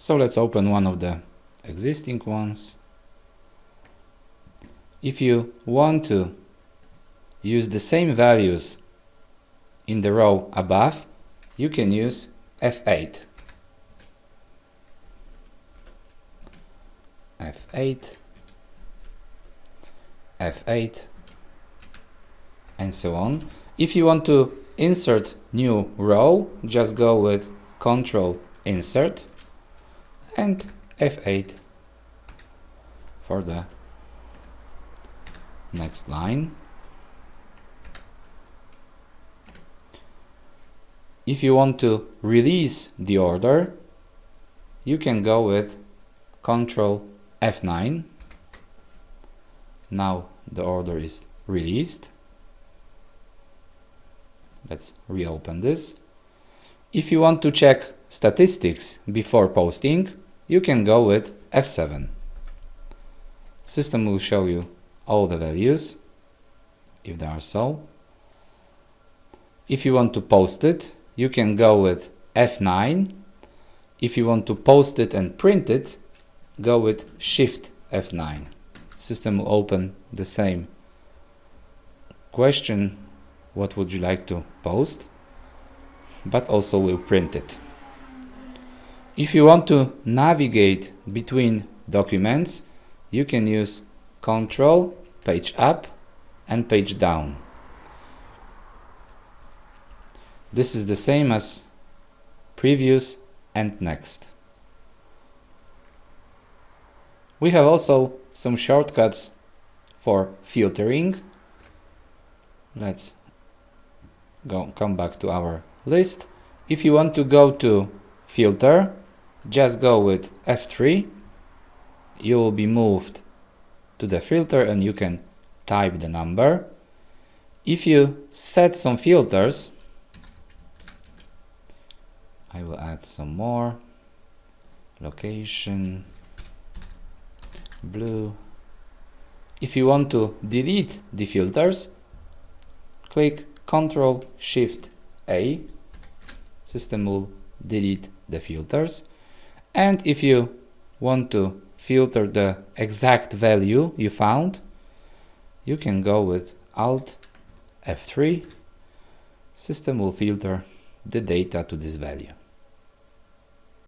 So let's open one of the existing ones. If you want to use the same values in the row above, you can use F8. F8, F8, and so on. If you want to insert new row, just go with Control Insert and F8 for the next line. If you want to release the order, you can go with Control F9. Now the order is released. Let's reopen this. If you want to check statistics before posting, you can go with F7. System will show you all the values, if there are so. If you want to post it, you can go with F9. If you want to post it and print it, go with Shift F9. System will open the same question, what would you like to post, but also will print it. If you want to navigate between documents, you can use Control, Page Up and Page Down. This is the same as Previous and Next. We have also some shortcuts for filtering. Let's come back to our list. If you want to go to Filter, just go with F3. You will be moved to the filter and you can type the number. If you set some filters, I will add some more. Location, blue. If you want to delete the filters, click Ctrl Shift A. System will delete the filters. And if you want to filter the exact value you found, you can go with Alt F3. System will filter the data to this value.